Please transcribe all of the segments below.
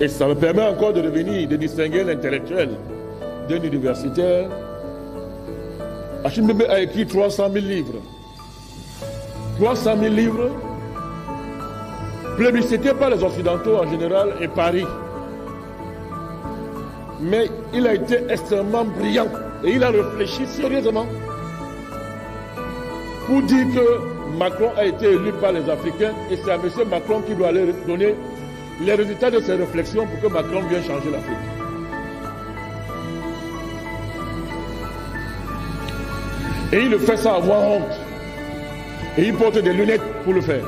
Et ça me permet encore de distinguer l'intellectuel d'un universitaire. Achille Mbembe a écrit 300 000 livres. 300 000 livres plébiscités par les Occidentaux en général et Paris. Mais il a été extrêmement brillant et il a réfléchi sérieusement pour dire que Macron a été élu par les Africains et c'est à M. Macron qui doit aller donner les résultats de ses réflexions pour que Macron vienne changer l'Afrique. Et il le fait sans avoir honte. Et il porte des lunettes pour le faire.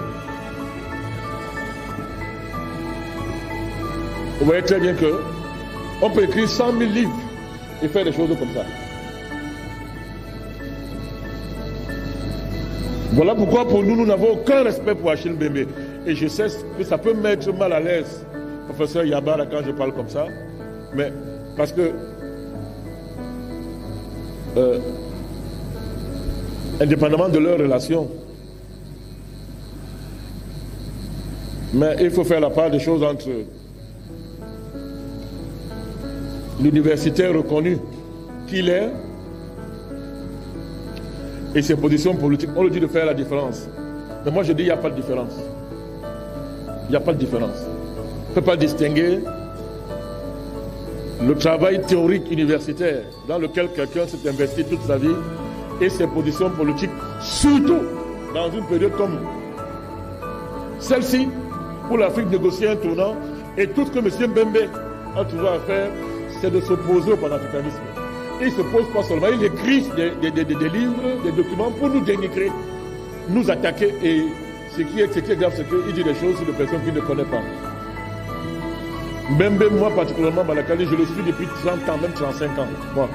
Vous voyez très bien que on peut écrire 100 000 livres et faire des choses comme ça. Voilà pourquoi pour nous, nous n'avons aucun respect pour Achille Mbembe. Et je sais que ça peut mettre mal à l'aise, professeur Yabara, quand je parle comme ça. Mais parce que indépendamment de leur relation, mais il faut faire la part des choses entre l'universitaire reconnu qu'il est et ses positions politiques. On lui dit de faire la différence. Mais moi je dis il n'y a pas de différence. Il n'y a pas de différence. On ne peut pas distinguer le travail théorique universitaire dans lequel quelqu'un s'est investi toute sa vie et ses positions politiques, surtout dans une période comme celle-ci, où l'Afrique négocie un tournant et tout ce que M. Mbembe a toujours à faire, c'est de s'opposer au panafricanisme. Il ne se pose pas seulement, il écrit des livres, des documents pour nous dénigrer, nous attaquer. Et ce qui est grave, c'est qu'il dit des choses sur des personnes qu'il ne connaît pas. Mbembe, moi particulièrement, Malakali, je le suis depuis 30 ans, même 35 ans. Moi.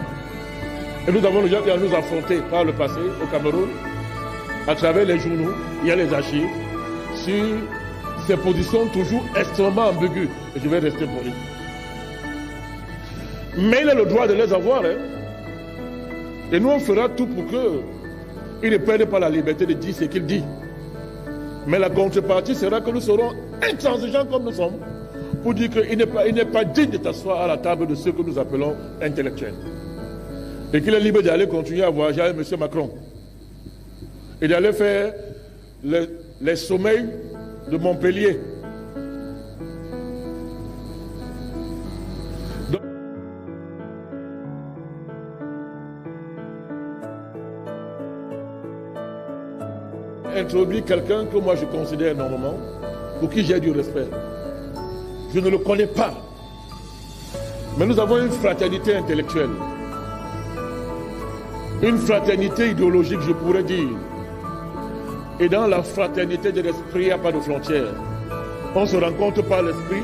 Et nous avons déjà nous affronter par le passé au Cameroun, à travers les journaux, il y a les archives, sur ces positions toujours extrêmement ambiguës. Et je vais rester poli. Mais il a le droit de les avoir. Hein. Et nous, on fera tout pour qu'il ne perde pas la liberté de dire ce qu'il dit. Mais la contrepartie sera que nous serons intransigeants comme nous sommes pour dire qu'il n'est pas digne de t'asseoir à la table de ceux que nous appelons intellectuels. Et qu'il est libre d'aller continuer à voyager avec M. Macron. Et d'aller faire les sommets de Montpellier. Introduire quelqu'un que moi je considère normalement, pour qui j'ai du respect. Je ne le connais pas. Mais nous avons une fraternité intellectuelle. Une fraternité idéologique, je pourrais dire. Et dans la fraternité de l'esprit, il n'y a pas de frontières. On se rencontre par l'esprit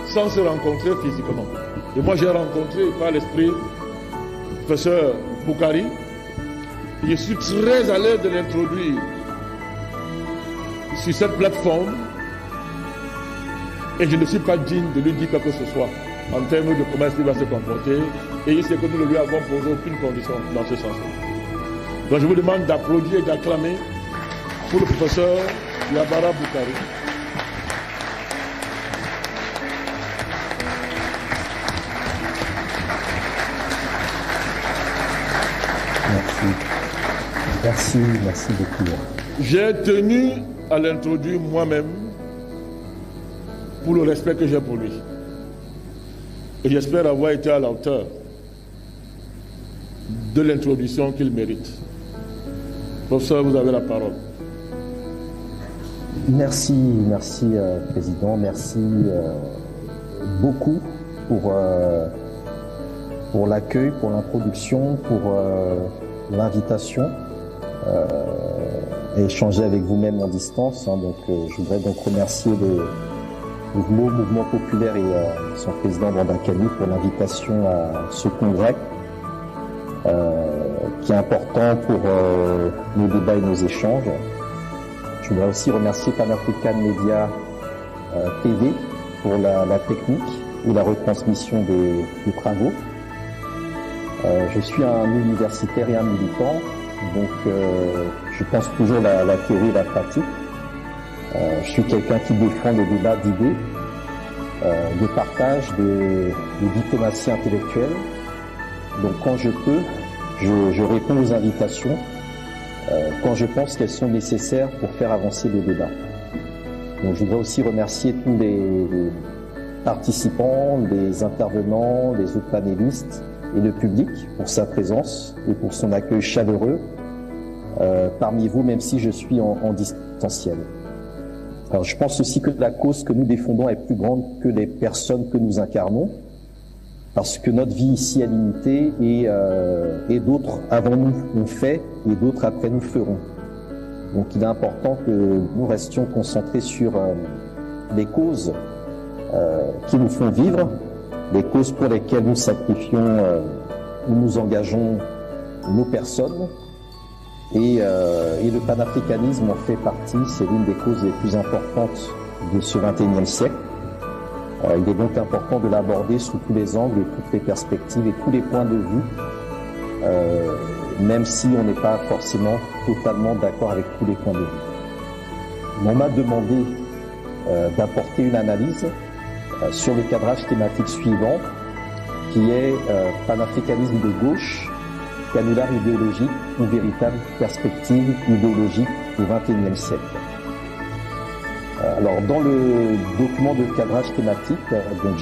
sans se rencontrer physiquement. Et moi, j'ai rencontré par l'esprit le professeur Boukari. Je suis très à l'aise de l'introduire sur cette plateforme et je ne suis pas digne de lui dire quoi que ce soit en termes de comment il va se comporter et il sait que nous ne lui avons posé aucune condition dans ce sens-là. Donc je vous demande d'applaudir et d'acclamer pour le professeur Yabara Boukari. Merci beaucoup. J'ai tenu à l'introduire moi-même pour le respect que j'ai pour lui. Et j'espère avoir été à la hauteur de l'introduction qu'il mérite. Professeur, vous avez la parole. Merci, Président. Merci beaucoup pour l'accueil, pour l'introduction, pour l'invitation. Et échanger avec vous-même en distance. Donc, je voudrais donc remercier le Mouvement Populaire et son président Bandakani pour l'invitation à ce congrès qui est important pour nos débats et nos échanges. Je voudrais aussi remercier Pan-African Media TV pour la technique et la retransmission des travaux. Je suis un universitaire et un militant. Donc, je pense toujours la théorie et la pratique. Je suis quelqu'un qui défend le débat d'idées. de partage, de diplomatie intellectuelle. Donc quand je peux, je réponds aux invitations quand je pense qu'elles sont nécessaires pour faire avancer le débat. Donc je voudrais aussi remercier tous les participants, les intervenants, les autres panélistes et le public pour sa présence et pour son accueil chaleureux parmi vous, même si je suis en distanciel. Alors je pense aussi que la cause que nous défendons est plus grande que les personnes que nous incarnons, parce que notre vie ici est limitée et d'autres avant nous ont fait et d'autres après nous feront. Donc il est important que nous restions concentrés sur les causes qui nous font vivre, les causes pour lesquelles nous sacrifions, nous engageons nos personnes. Et le panafricanisme en fait partie, c'est l'une des causes les plus importantes de ce XXIe siècle. Il est donc important de l'aborder sous tous les angles, toutes les perspectives et tous les points de vue, même si on n'est pas forcément totalement d'accord avec tous les points de vue. On m'a demandé d'apporter une analyse sur le cadrage thématique suivant, qui est panafricanisme de gauche, canular idéologique ou véritable perspective idéologique au XXIe siècle. Alors, dans le document de cadrage thématique dont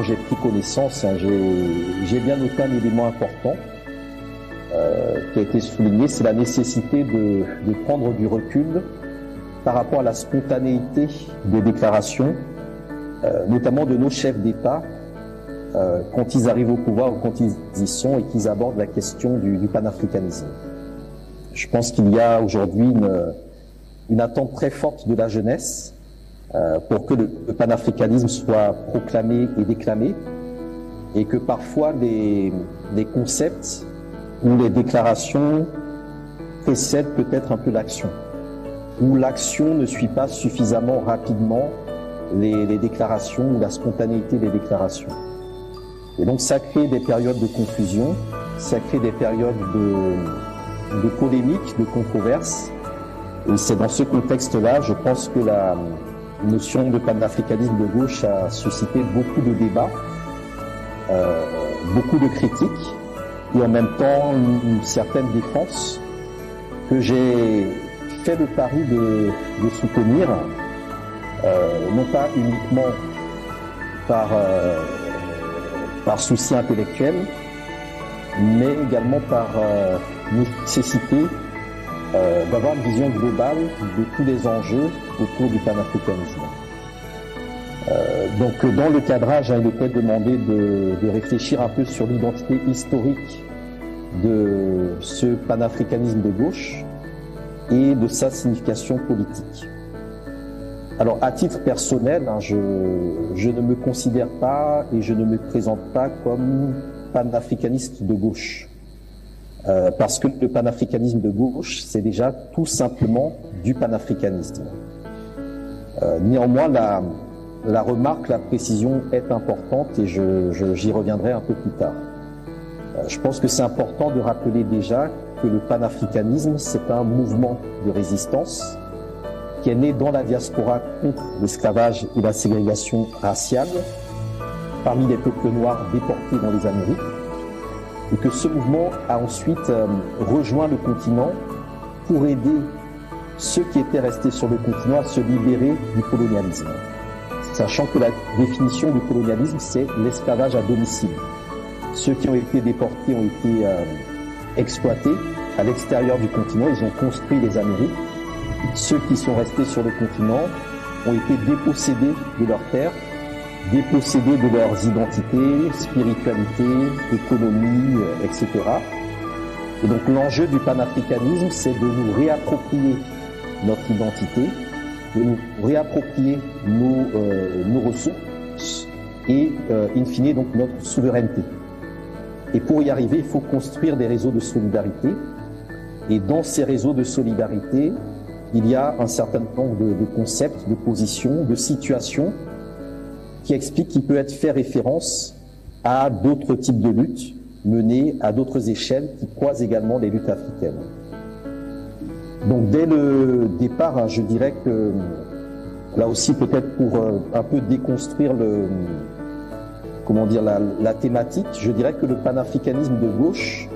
j'ai pris connaissance, j'ai bien noté un élément important qui a été souligné, c'est la nécessité de prendre du recul par rapport à la spontanéité des déclarations, notamment de nos chefs d'État, quand ils arrivent au pouvoir ou quand ils y sont et qu'ils abordent la question du panafricanisme. Je pense qu'il y a aujourd'hui une attente très forte de la jeunesse pour que le panafricanisme soit proclamé et déclamé, et que parfois les concepts ou les déclarations précèdent peut-être un peu l'action, ou l'action ne suit pas suffisamment rapidement les déclarations ou la spontanéité des déclarations. Et donc ça crée des périodes de confusion, ça crée des périodes de polémiques, de controverses. Et c'est dans ce contexte-là, je pense que la notion de panafricanisme de gauche a suscité beaucoup de débats, beaucoup de critiques, et en même temps une certaine défense que j'ai fait le pari de soutenir, non pas uniquement par souci intellectuel, mais également par nécessité d'avoir une vision globale de tous les enjeux autour du panafricanisme. Donc dans le cadrage, il était demandé de réfléchir un peu sur l'identité historique de ce panafricanisme de gauche et de sa signification politique. Alors, à titre personnel, je ne me considère pas et je ne me présente pas comme panafricaniste de gauche. Parce que le panafricanisme de gauche, c'est déjà tout simplement du panafricanisme. Néanmoins, la remarque, la précision est importante et j'y reviendrai un peu plus tard. Je pense que c'est important de rappeler déjà que le panafricanisme, c'est un mouvement de résistance qui est né dans la diaspora contre l'esclavage et la ségrégation raciale parmi les peuples noirs déportés dans les Amériques, et que ce mouvement a ensuite rejoint le continent pour aider ceux qui étaient restés sur le continent à se libérer du colonialisme. Sachant que la définition du colonialisme, c'est l'esclavage à domicile. Ceux qui ont été déportés ont été exploités à l'extérieur du continent, ils ont construit les Amériques. Ceux qui sont restés sur le continent ont été dépossédés de leurs terres, dépossédés de leurs identités, spiritualité, économie, etc. Et donc l'enjeu du panafricanisme, c'est de nous réapproprier notre identité, de nous réapproprier nos ressources et, in fine, donc notre souveraineté. Et pour y arriver, il faut construire des réseaux de solidarité. Et dans ces réseaux de solidarité, il y a un certain nombre de concepts, de positions, de situations qui expliquent qu'il peut être fait référence à d'autres types de luttes menées à d'autres échelles qui croisent également les luttes africaines. Donc dès le départ, je dirais que là aussi peut-être pour un peu déconstruire la thématique, je dirais que le panafricanisme de gauche